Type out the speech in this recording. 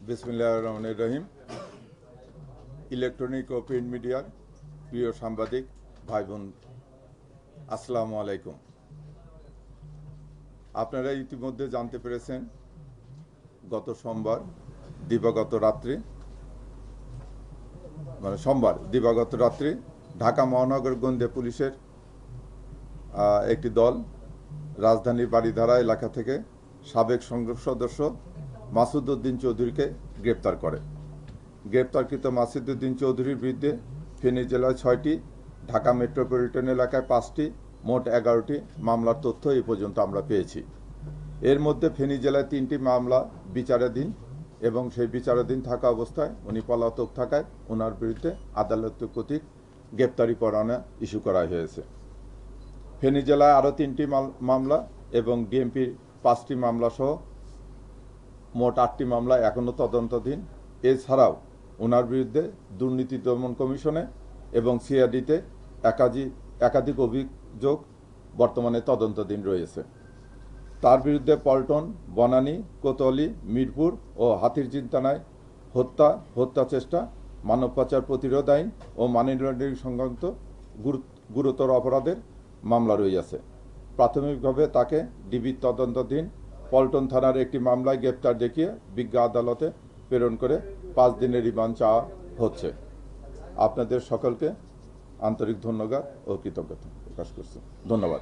বিসমিল্লাহির রহমানির রহিম। ইলেকট্রনিক ও প্রিন্ট মিডিয়ার প্রিয় সাংবাদিক ভাই বোন, আসসালামু আলাইকুম। আপনারা ইতিমধ্যে জানতে পেরেছেন গত সোমবার দিবাগত রাত্রি ঢাকা মহানগর গোয়েন্দা পুলিশের একটি দল রাজধানীর বাড়িধারা এলাকা থেকে সাবেক সংসদ সদস্য মাসুদ উদ্দিন চৌধুরীকে গ্রেপ্তার করে। গ্রেপ্তারকৃত মাসুদ উদ্দিন চৌধুরীর বিরুদ্ধে ফেনী জেলায় 6টি, ঢাকা মেট্রোপলিটন এলাকায় 5টি, মোট 11টি মামলার তথ্য এই পর্যন্ত আমরা পেয়েছি। এর মধ্যে ফেনী জেলায় 3টি মামলা বিচারাধীন এবং সেই বিচারাধীন থাকা অবস্থায় উনি পলাতক থাকায় ওনার বিরুদ্ধে আদালত কর্তৃক গ্রেপ্তারি পরোয়ানা ইস্যু করা হয়েছে। ফেনী জেলায় আরও 3টি মামলা এবং ডিএমপির 5টি মামলা সহ মোট 8টি মামলা এখনও তদন্তাধীন। এছাড়াও ওনার বিরুদ্ধে দুর্নীতি দমন কমিশনে এবং সিআইডিতে একাধিক অভিযোগ বর্তমানে তদন্তাধীন রয়েছে। তার বিরুদ্ধে পল্টন, বনানী, কোতোয়ালি, মিরপুর ও হাতিরঝিল থানায় হত্যা চেষ্টা, মানব পাচার প্রতিরোধ আইন ও মানি লন্ডারিং সংক্রান্ত গুরুতর অপরাধের মামলা রয়েছে। প্রাথমিকভাবে তাকে ডিবির তদন্তাধীন পল্টন থানার একটি মামলায় গ্রেপ্তার দেখিয়ে বিজ্ঞ আদালতে প্রেরণ করে 5 দিনের রিমান্ড চাওয়া হচ্ছে। আপনাদের সকলকে আন্তরিক ধন্যবাদ ও কৃতজ্ঞতা প্রকাশ করছি। ধন্যবাদ।